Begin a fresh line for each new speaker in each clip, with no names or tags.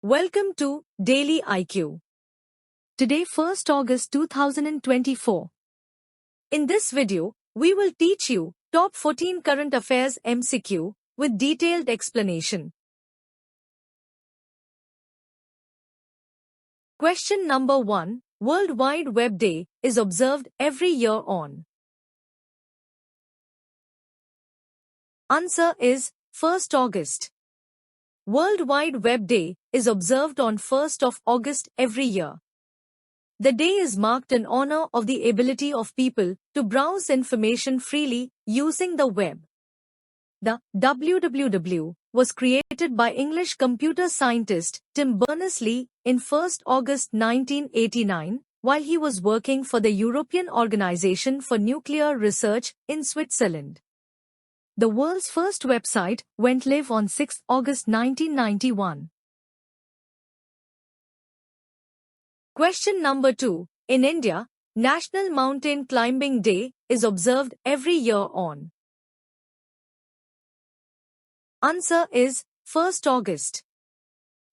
Welcome to Daily IQ. Today 1st August 2024. In this video, we will teach you top 14 current affairs MCQ with detailed explanation. Question number 1. World Wide Web Day is observed every year on. Answer is 1st August. World Wide Web Day is observed on 1st of August every year. The day is marked in honor of the ability of people to browse information freely using the web. The WWW was created by English computer scientist Tim Berners-Lee in 1st August 1989 while he was working for the European Organization for Nuclear Research in Switzerland. The world's first website went live on 6 August 1991. Question number 2. In India, National Mountain Climbing Day is observed every year on. Answer is 1st August.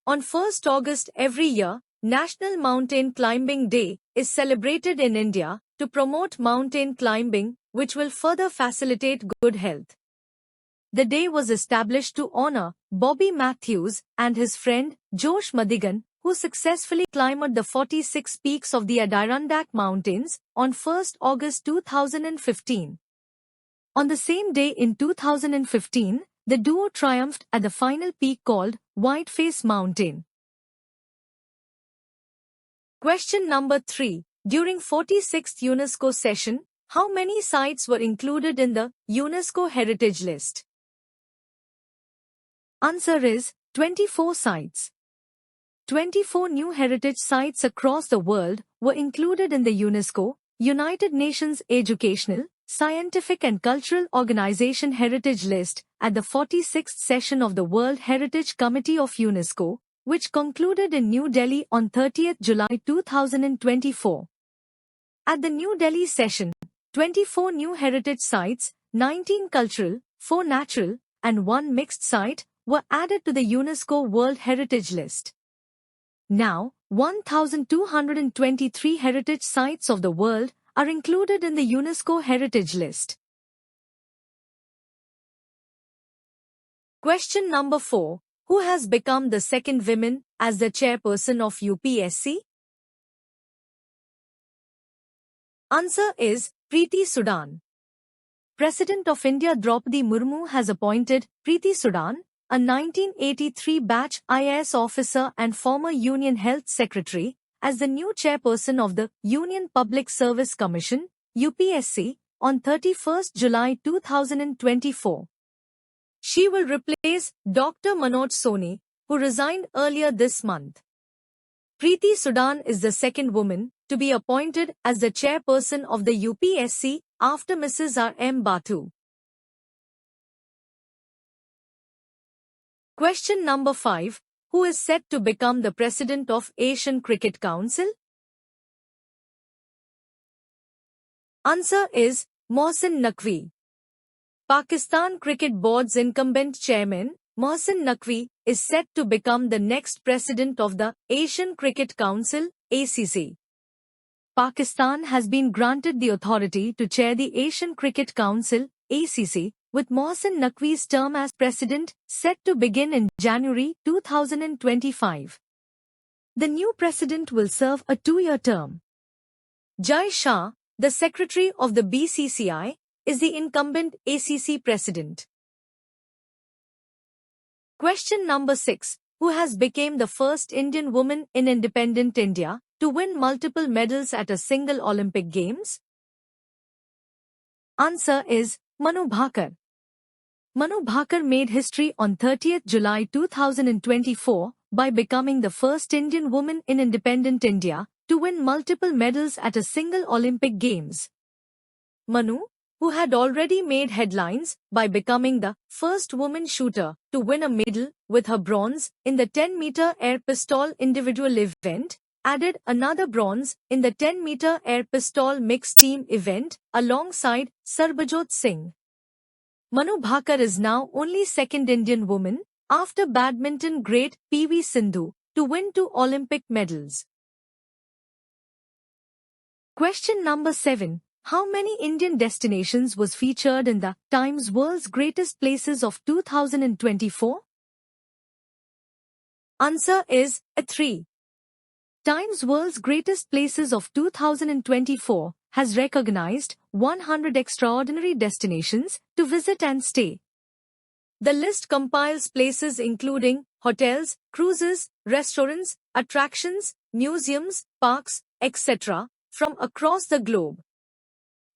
On 1st August every year, National Mountain Climbing Day is celebrated in India to promote mountain climbing, which will further facilitate good health. The day was established to honor Bobby Matthews and his friend Josh Madigan, who successfully climbed the 46 peaks of the Adirondack Mountains on 1st August 2015. On the same day in 2015, the duo triumphed at the final peak called Whiteface Mountain. Question number 3. During 46th UNESCO session, how many sites were included in the UNESCO Heritage List? Answer is 24 sites. 24 new heritage sites across the world were included in the UNESCO, United Nations Educational, Scientific and Cultural Organization Heritage List at the 46th session of the World Heritage Committee of UNESCO, which concluded in New Delhi on 30th July 2024. At the New Delhi session, 24 new heritage sites, 19 cultural, 4 natural, and 1 mixed site were added to the UNESCO World Heritage List. Now, 1,223 heritage sites of the world are included in the UNESCO Heritage List. Question number 4. Who has become the second woman as the chairperson of UPSC? Answer is Preeti Sudan. President of India Draupadi Murmu has appointed Preeti Sudan, a 1983 batch IAS officer and former Union Health Secretary, as the new chairperson of the Union Public Service Commission, UPSC, on 31st July 2024. She will replace Dr. Manoj Soni, who resigned earlier this month. Preeti Sudan is the second woman to be appointed as the chairperson of the UPSC after Mrs. R.M. Bathu. Question number 5. Who is set to become the president of Asian Cricket Council? Answer is Mohsin Naqvi. Pakistan Cricket Board's incumbent chairman, Mohsin Naqvi, is set to become the next president of the Asian Cricket Council, ACC. Pakistan has been granted the authority to chair the Asian Cricket Council, ACC, with Mohsin Naqvi's term as president set to begin in January 2025. The new president will serve a 2-year term. Jai Shah, the secretary of the BCCI, is the incumbent ACC president. Question number 6. Who has become the first Indian woman in independent India to win multiple medals at a single Olympic Games? Answer is Manu Bhaker. Manu Bhaker made history on 30th July 2024 by becoming the first Indian woman in independent India to win multiple medals at a single Olympic Games. Manu, who had already made headlines by becoming the first woman shooter to win a medal with her bronze in the 10-meter air pistol individual event, added another bronze in the 10-meter air pistol mixed team event alongside Sarbajot Singh. Manu Bhaker is now only second Indian woman after badminton great P.V. Sindhu, to win 2 Olympic medals. Question number 7. How many Indian destinations was featured in the Times World's Greatest Places of 2024? Answer is 3. Times World's Greatest Places of 2024 has recognized 100 extraordinary destinations to visit and stay. The list compiles places including hotels, cruises, restaurants, attractions, museums, parks, etc. from across the globe.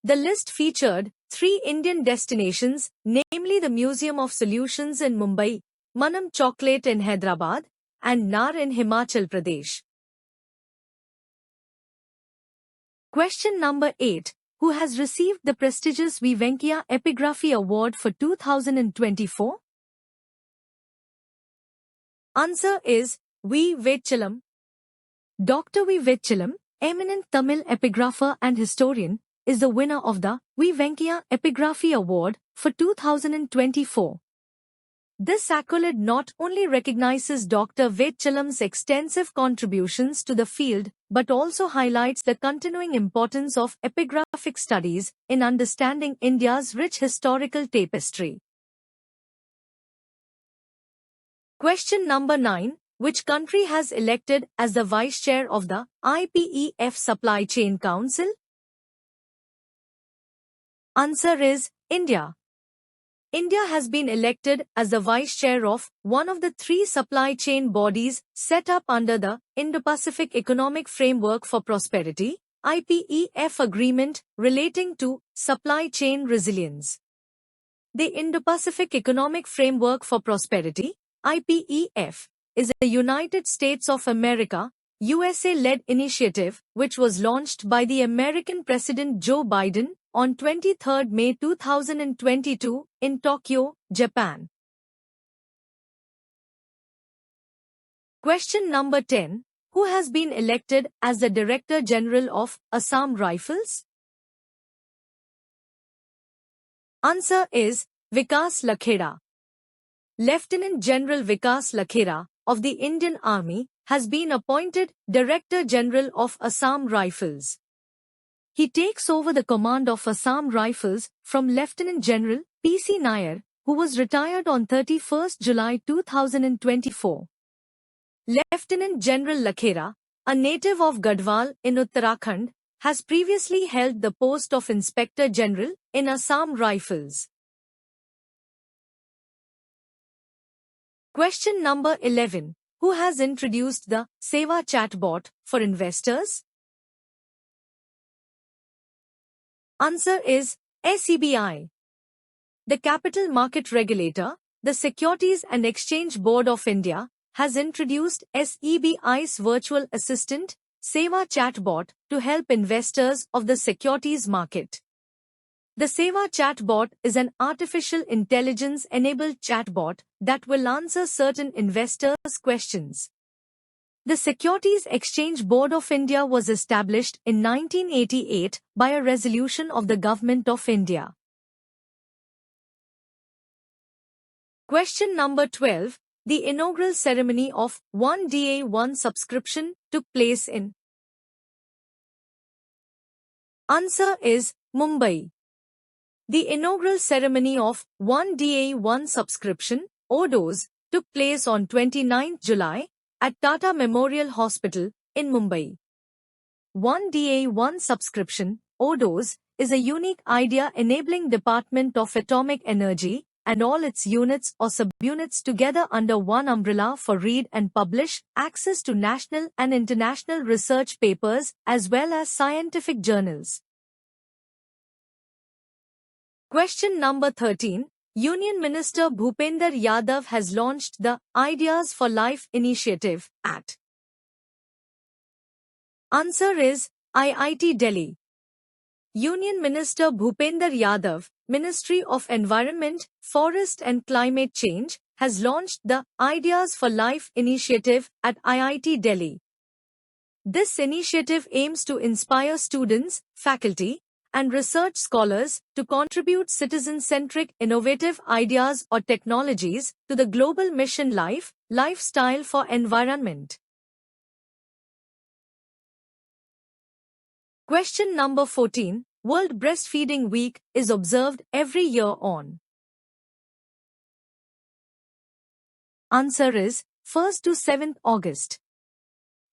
The list featured 3 Indian destinations, namely the Museum of Solutions in Mumbai, Manam Chocolate in Hyderabad, and Nar in Himachal Pradesh. Question number 8. Who has received the prestigious V. Venkaiah Epigraphy Award for 2024? Answer is V. Vechalam. Dr. V. Vechalam, eminent Tamil epigrapher and historian, is the winner of the V. Venkaiah Epigraphy Award for 2024. This accolade not only recognizes Dr. Vechalam's extensive contributions to the field but also highlights the continuing importance of epigraphic studies in understanding India's rich historical tapestry. Question number 9. Which country has elected as the Vice Chair of the IPEF Supply Chain Council? Answer is India. India has been elected as the Vice Chair of one of the 3 supply chain bodies set up under the Indo-Pacific Economic Framework for Prosperity, IPEF agreement relating to supply chain resilience. The Indo-Pacific Economic Framework for Prosperity, IPEF, is a United States of America, USA-led initiative which was launched by the American President Joe Biden on 23 May 2022 in Tokyo, Japan. Question number 10. Who has been elected as the Director General of Assam Rifles? Answer is Vikas Lakhera. Lieutenant General Vikas Lakhera of the Indian Army has been appointed Director General of Assam Rifles. He takes over the command of Assam Rifles from Lieutenant General P.C. Nair, who was retired on 31 July 2024. Lieutenant General Lakhera, a native of Gadwal in Uttarakhand, has previously held the post of Inspector General in Assam Rifles. Question number 11. Who has introduced the Seva chatbot for investors? Answer is SEBI. The capital market regulator, the Securities and Exchange Board of India, has introduced SEBI's virtual assistant, Seva chatbot, to help investors of the securities market. The Seva chatbot is an artificial intelligence-enabled chatbot that will answer certain investors' questions. The Securities Exchange Board of India was established in 1988 by a resolution of the Government of India. Question number 12. The inaugural ceremony of 1DA1 subscription took place in. Answer is Mumbai. The inaugural ceremony of 1DA1 subscription, ODOS, took place on 29 July at Tata Memorial Hospital in Mumbai. 1DA1 subscription, ODOS, is a unique idea enabling Department of Atomic Energy and all its units or subunits together under one umbrella for read and publish, access to national and international research papers as well as scientific journals. Question number 13. Union Minister Bhupender Yadav has launched the Ideas for Life initiative at. Answer is IIT Delhi. Union Minister Bhupender Yadav, Ministry of Environment, Forest and Climate Change, has launched the Ideas for Life initiative at IIT Delhi. This initiative aims to inspire students, faculty, and research scholars to contribute citizen-centric innovative ideas or technologies to the global mission Life, Lifestyle for Environment. Question number 14. World Breastfeeding Week is observed every year on. Answer is 1st to 7th August.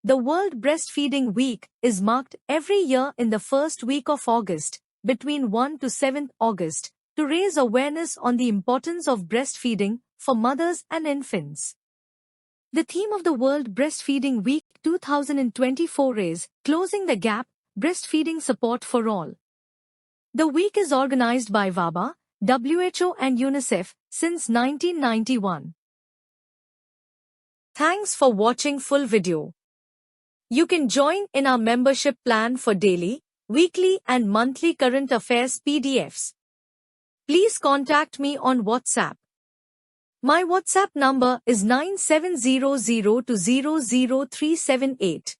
The World Breastfeeding Week is marked every year in the first week of August, between 1 to 7th August, to raise awareness on the importance of breastfeeding for mothers and infants. The theme of the World Breastfeeding Week 2024 is Closing the Gap, Breastfeeding Support for All. The week is organized by WABA, WHO and UNICEF since 1991. Thanks for watching full video. You can join in our membership plan for daily, weekly and monthly current affairs PDFs. Please contact me on WhatsApp. My WhatsApp number is 9700200378.